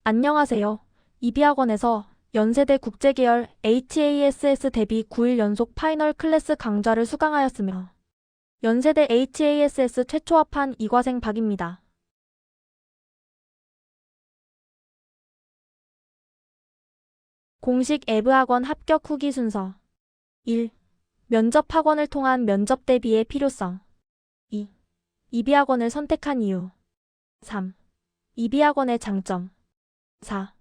안녕하세요. 이비학원에서 연세대 국제계열 HASS 대비 9일 연속 파이널 클래스 강좌를 수강하였으며 연세대 HASS 최초 합한 이과생 박입니다. 공식 앱학원 합격 후기 순서 1. 면접 학원을 통한 면접 대비의 필요성 2. 이비학원을 선택한 이유 3. 이비학원의 장점 4.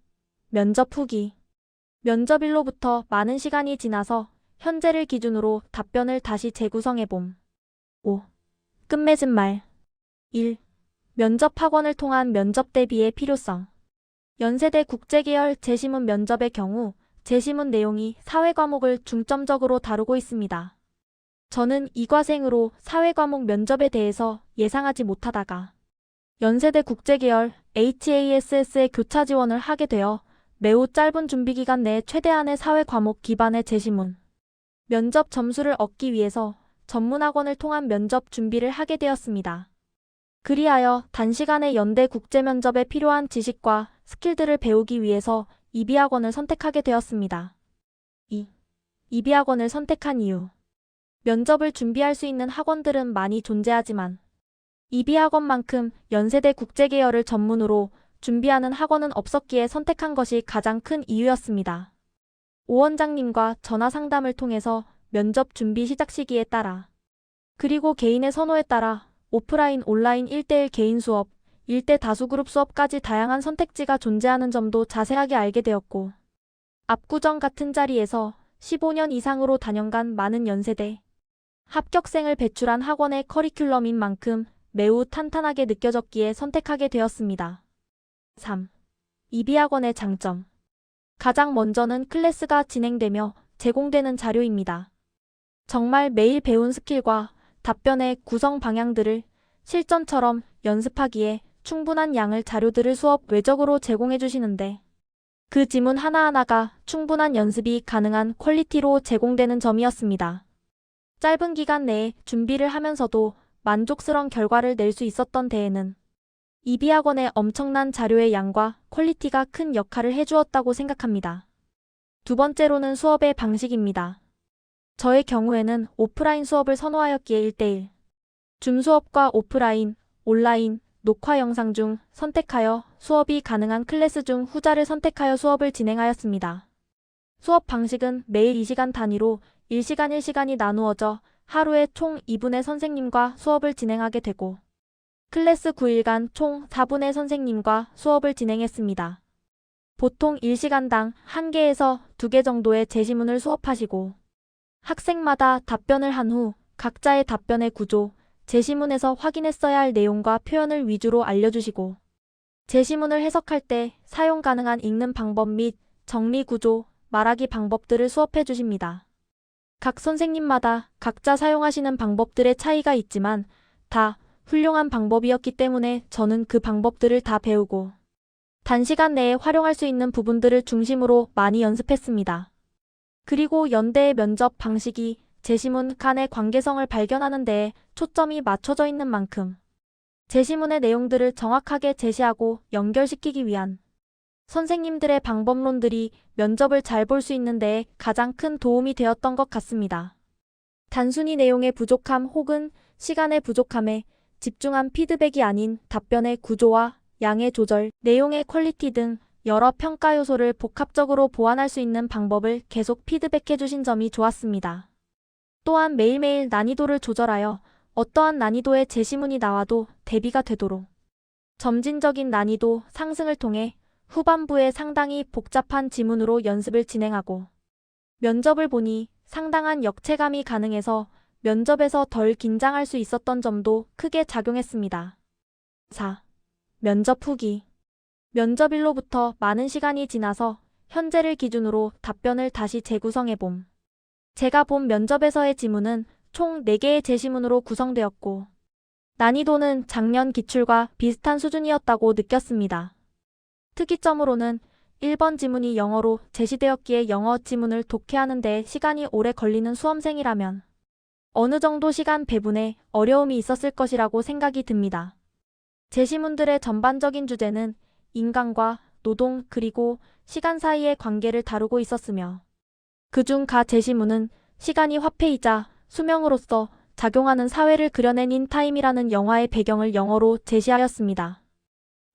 면접 후기 면접일로부터 많은 시간이 지나서 현재를 기준으로 답변을 다시 재구성해봄. 5. 끝맺은 말 1. 면접 학원을 통한 면접 대비의 필요성 연세대 국제계열 재시문 면접의 경우 재시문 내용이 사회과목을 중점적으로 다루고 있습니다. 저는 이과생으로 사회과목 면접에 대해서 예상하지 못하다가 연세대 국제계열 HASS에 교차 지원을 하게 되어 매우 짧은 준비기간 내에 최대한의 사회과목 기반의 재시문 면접 점수를 얻기 위해서 전문학원을 통한 면접 준비를 하게 되었습니다. 그리하여 단시간에 연대 국제면접에 필요한 지식과 스킬들을 배우기 위해서 이비학원을 선택하게 되었습니다. 2. 이비학원을 선택한 이유 면접을 준비할 수 있는 학원들은 많이 존재하지만 이비학원만큼 연세대 국제계열을 전문으로 준비하는 학원은 없었기에 선택한 것이 가장 큰 이유였습니다. 오 원장님과 전화 상담을 통해서 면접 준비 시작 시기에 따라 그리고 개인의 선호에 따라 오프라인, 온라인 1대1 개인 수업, 1대 다수그룹 수업까지 다양한 선택지가 존재하는 점도 자세하게 알게 되었고 압구정 같은 자리에서 15년 이상으로 다년간 많은 연세대 합격생을 배출한 학원의 커리큘럼인 만큼 매우 탄탄하게 느껴졌기에 선택하게 되었습니다. 3. 이비학원의 장점 가장 먼저는 클래스가 진행되며 제공되는 자료입니다. 정말 매일 배운 스킬과 답변의 구성 방향들을 실전처럼 연습하기에 충분한 양의 자료들을 수업 외적으로 제공해 주시는데 그 지문 하나하나가 충분한 연습이 가능한 퀄리티로 제공되는 점이었습니다. 짧은 기간 내에 준비를 하면서도 만족스러운 결과를 낼 수 있었던 데에는 이비학원의 엄청난 자료의 양과 퀄리티가 큰 역할을 해주었다고 생각합니다. 두 번째로는 수업의 방식입니다. 저의 경우에는 오프라인 수업을 선호하였기에 1대1, 줌 수업과 오프라인, 온라인, 녹화 영상 중 선택하여 수업이 가능한 클래스 중 후자를 선택하여 수업을 진행하였습니다. 수업 방식은 매일 2시간 단위로 1시간 1시간이 나누어져 하루에 총 2분의 선생님과 수업을 진행하게 되고 클래스 9일간 총 4분의 선생님과 수업을 진행했습니다. 보통 1시간당 1개에서 2개 정도의 재시문을 수업하시고 학생마다 답변을 한 후 각자의 답변의 구조, 재시문에서 확인했어야 할 내용과 표현을 위주로 알려주시고 재시문을 해석할 때 사용 가능한 읽는 방법 및 정리 구조, 말하기 방법들을 수업해 주십니다. 각 선생님마다 각자 사용하시는 방법들의 차이가 있지만 다 훌륭한 방법이었기 때문에 저는 그 방법들을 다 배우고 단시간 내에 활용할 수 있는 부분들을 중심으로 많이 연습했습니다. 그리고 연대의 면접 방식이 재시문 간의 관계성을 발견하는 데에 초점이 맞춰져 있는 만큼 재시문의 내용들을 정확하게 제시하고 연결시키기 위한 선생님들의 방법론들이 면접을 잘 볼 수 있는 데에 가장 큰 도움이 되었던 것 같습니다. 단순히 내용의 부족함 혹은 시간의 부족함에 집중한 피드백이 아닌 답변의 구조와 양의 조절, 내용의 퀄리티 등 여러 평가 요소를 복합적으로 보완할 수 있는 방법을 계속 피드백해 주신 점이 좋았습니다. 또한 매일매일 난이도를 조절하여 어떠한 난이도의 재시문이 나와도 대비가 되도록 점진적인 난이도 상승을 통해 후반부에 상당히 복잡한 지문으로 연습을 진행하고 면접을 보니 상당한 역체감이 가능해서 면접에서 덜 긴장할 수 있었던 점도 크게 작용했습니다. 4. 면접 후기 면접일로부터 많은 시간이 지나서 현재를 기준으로 답변을 다시 재구성해봄. 제가 본 면접에서의 지문은 총 4개의 재시문으로 구성되었고 난이도는 작년 기출과 비슷한 수준이었다고 느꼈습니다. 특이점으로는 1번 지문이 영어로 제시되었기에 영어 지문을 독해하는 데 시간이 오래 걸리는 수험생이라면 어느 정도 시간 배분에 어려움이 있었을 것이라고 생각이 듭니다. 제시문들의 전반적인 주제는 인간과 노동 그리고 시간 사이의 관계를 다루고 있었으며 그중 가 제시문은 시간이 화폐이자 수명으로서 작용하는 사회를 그려낸 인타임이라는 영화의 배경을 영어로 제시하였습니다.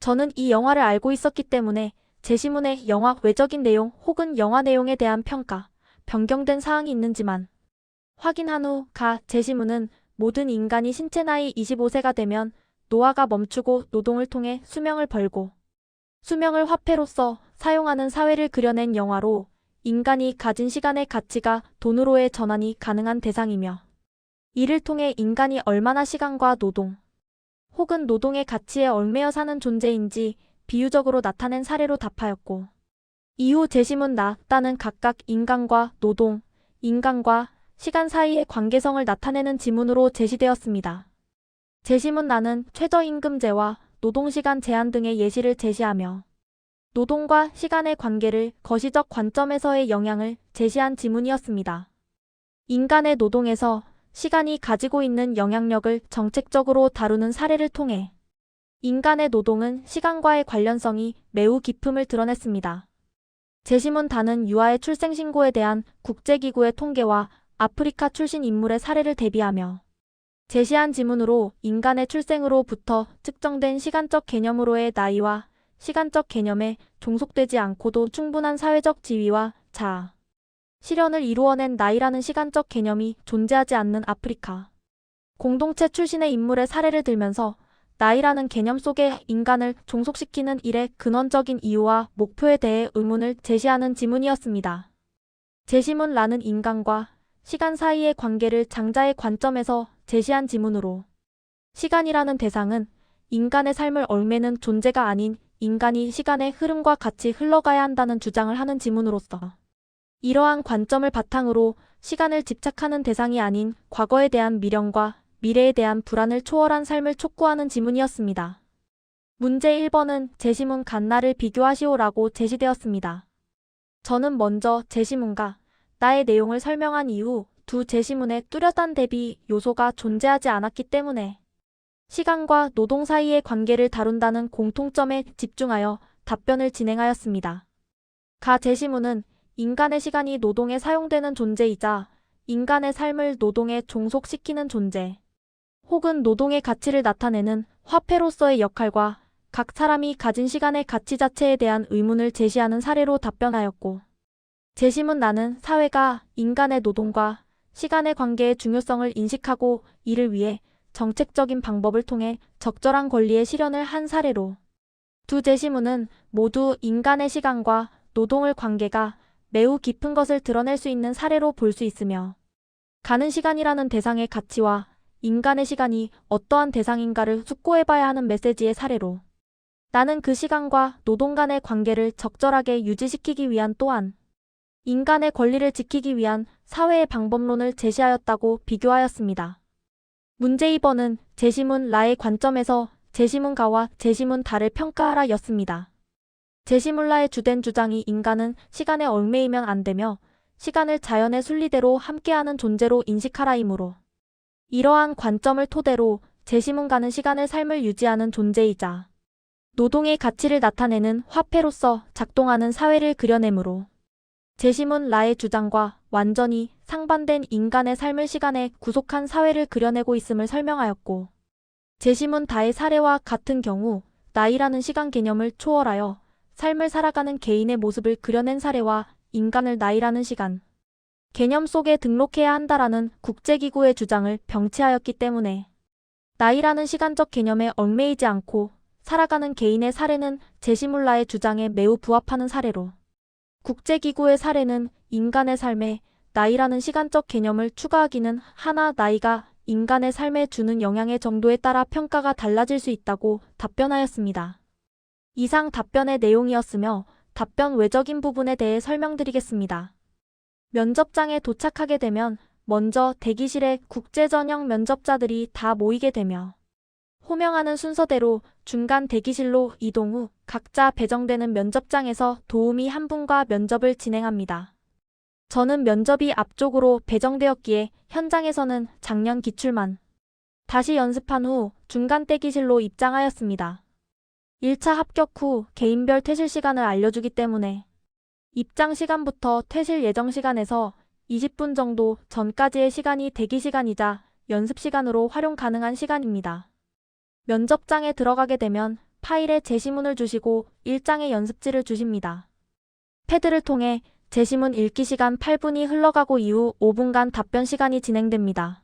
저는 이 영화를 알고 있었기 때문에 제시문의 영화 외적인 내용 혹은 영화 내용에 대한 평가, 변경된 사항이 있는지만 확인한 후 가 제시문은 모든 인간이 신체 나이 25세가 되면 노화가 멈추고 노동을 통해 수명을 벌고 수명을 화폐로서 사용하는 사회를 그려낸 영화로 인간이 가진 시간의 가치가 돈으로의 전환이 가능한 대상이며 이를 통해 인간이 얼마나 시간과 노동 혹은 노동의 가치에 얽매여 사는 존재인지 비유적으로 나타낸 사례로 답하였고 이후 제시문 나는 각각 인간과 노동, 인간과 시간 사이의 관계성을 나타내는 지문으로 제시되었습니다. 제시문 나는 최저임금제와 노동시간 제한 등의 예시를 제시하며 노동과 시간의 관계를 거시적 관점에서의 영향을 제시한 지문이었습니다. 인간의 노동에서 시간이 가지고 있는 영향력을 정책적으로 다루는 사례를 통해 인간의 노동은 시간과의 관련성이 매우 깊음을 드러냈습니다. 제시문 단은 유아의 출생신고에 대한 국제기구의 통계와 아프리카 출신 인물의 사례를 대비하며 제시한 지문으로 인간의 출생으로부터 측정된 시간적 개념으로의 나이와 시간적 개념에 종속되지 않고도 충분한 사회적 지위와 자아, 실현을 이루어낸 나이라는 시간적 개념이 존재하지 않는 아프리카 공동체 출신의 인물의 사례를 들면서 나이라는 개념 속에 인간을 종속시키는 일의 근원적인 이유와 목표에 대해 의문을 제시하는 지문이었습니다. 제시문 라는 인간과 시간 사이의 관계를 장자의 관점에서 제시한 지문으로 시간이라는 대상은 인간의 삶을 얽매는 존재가 아닌 인간이 시간의 흐름과 같이 흘러가야 한다는 주장을 하는 지문으로서 이러한 관점을 바탕으로 시간을 집착하는 대상이 아닌 과거에 대한 미련과 미래에 대한 불안을 초월한 삶을 촉구하는 지문이었습니다. 문제 1번은 제시문 간나를 비교하시오라고 제시되었습니다. 저는 먼저 제시문과 나의 내용을 설명한 이후 두 제시문의 뚜렷한 대비 요소가 존재하지 않았기 때문에 시간과 노동 사이의 관계를 다룬다는 공통점에 집중하여 답변을 진행하였습니다. 가 제시문은 인간의 시간이 노동에 사용되는 존재이자 인간의 삶을 노동에 종속시키는 존재, 혹은 노동의 가치를 나타내는 화폐로서의 역할과 각 사람이 가진 시간의 가치 자체에 대한 의문을 제시하는 사례로 답변하였고, 제시문 나는 사회가 인간의 노동과 시간의 관계의 중요성을 인식하고 이를 위해 정책적인 방법을 통해 적절한 권리의 실현을 한 사례로 두 제시문은 모두 인간의 시간과 노동의 관계가 매우 깊은 것을 드러낼 수 있는 사례로 볼 수 있으며 가는 시간이라는 대상의 가치와 인간의 시간이 어떠한 대상인가를 숙고해봐야 하는 메시지의 사례로 나는 그 시간과 노동 간의 관계를 적절하게 유지시키기 위한 또한 인간의 권리를 지키기 위한 사회의 방법론을 제시하였다고 비교하였습니다. 문제 2번은 제시문 라의 관점에서 제시문 가와 제시문 다를 평가하라 였습니다. 제시문 라의 주된 주장이 인간은 시간에 얽매이면 안 되며 시간을 자연의 순리대로 함께하는 존재로 인식하라이므로 이러한 관점을 토대로 제시문 가는 시간을 삶을 유지하는 존재이자 노동의 가치를 나타내는 화폐로서 작동하는 사회를 그려내므로 제시문 라의 주장과 완전히 상반된 인간의 삶을 시간에 구속한 사회를 그려내고 있음을 설명하였고, 제시문 다의 사례와 같은 경우 나이라는 시간 개념을 초월하여 삶을 살아가는 개인의 모습을 그려낸 사례와 인간을 나이라는 시간 개념 속에 등록해야 한다라는 국제기구의 주장을 병치하였기 때문에 나이라는 시간적 개념에 얽매이지 않고 살아가는 개인의 사례는 제시문 라의 주장에 매우 부합하는 사례로 국제기구의 사례는 인간의 삶에 나이라는 시간적 개념을 추가하기는 하나 나이가 인간의 삶에 주는 영향의 정도에 따라 평가가 달라질 수 있다고 답변하였습니다. 이상 답변의 내용이었으며 답변 외적인 부분에 대해 설명드리겠습니다. 면접장에 도착하게 되면 먼저 대기실에 국제전형 면접자들이 다 모이게 되며 호명하는 순서대로 중간 대기실로 이동 후 각자 배정되는 면접장에서 도우미 한 분과 면접을 진행합니다. 저는 면접이 앞쪽으로 배정되었기에 현장에서는 작년 기출만 다시 연습한 후 중간 대기실로 입장하였습니다. 1차 합격 후 개인별 퇴실 시간을 알려주기 때문에 입장 시간부터 퇴실 예정 시간에서 20분 정도 전까지의 시간이 대기 시간이자 연습 시간으로 활용 가능한 시간입니다. 면접장에 들어가게 되면 파일에 제시문을 주시고 1장의 연습지를 주십니다. 패드를 통해 제시문 읽기 시간 8분이 흘러가고 이후 5분간 답변 시간이 진행됩니다.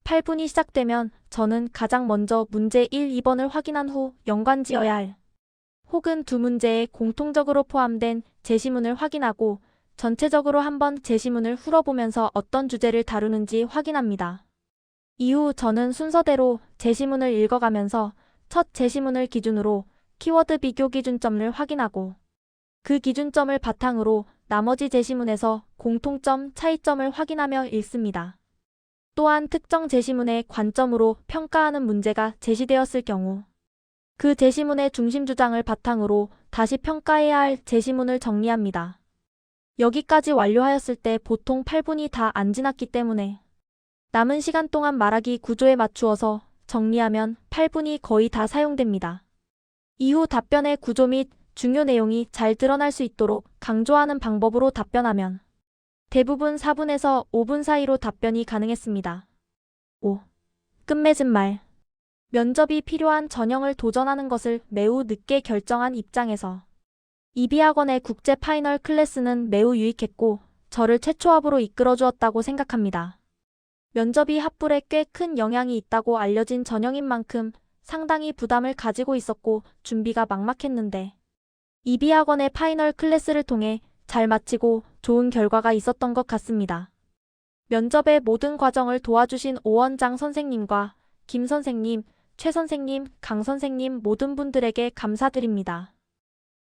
8분이 시작되면 저는 가장 먼저 문제 1, 2번을 확인한 후 연관지어야 할 혹은 두 문제에 공통적으로 포함된 제시문을 확인하고 전체적으로 한번 제시문을 풀어보면서 어떤 주제를 다루는지 확인합니다. 이후 저는 순서대로 제시문을 읽어가면서 첫 제시문을 기준으로 키워드 비교 기준점을 확인하고 그 기준점을 바탕으로 나머지 제시문에서 공통점, 차이점을 확인하며 읽습니다. 또한 특정 제시문의 관점으로 평가하는 문제가 제시되었을 경우 그 제시문의 중심 주장을 바탕으로 다시 평가해야 할 제시문을 정리합니다. 여기까지 완료하였을 때 보통 8분이 다 안 지났기 때문에 남은 시간 동안 말하기 구조에 맞추어서 정리하면 8분이 거의 다 사용됩니다. 이후 답변의 구조 및 중요 내용이 잘 드러날 수 있도록 강조하는 방법으로 답변하면 대부분 4분에서 5분 사이로 답변이 가능했습니다. 5. 끝맺은 말. 면접이 필요한 전형을 도전하는 것을 매우 늦게 결정한 입장에서 이비학원의 국제 파이널 클래스는 매우 유익했고 저를 최초합으로 이끌어주었다고 생각합니다. 면접이 합불에 꽤 큰 영향이 있다고 알려진 전형인 만큼 상당히 부담을 가지고 있었고 준비가 막막했는데 이비학원의 파이널 클래스를 통해 잘 마치고 좋은 결과가 있었던 것 같습니다. 면접의 모든 과정을 도와주신 오원장 선생님과 김 선생님, 최 선생님, 강 선생님 모든 분들에게 감사드립니다.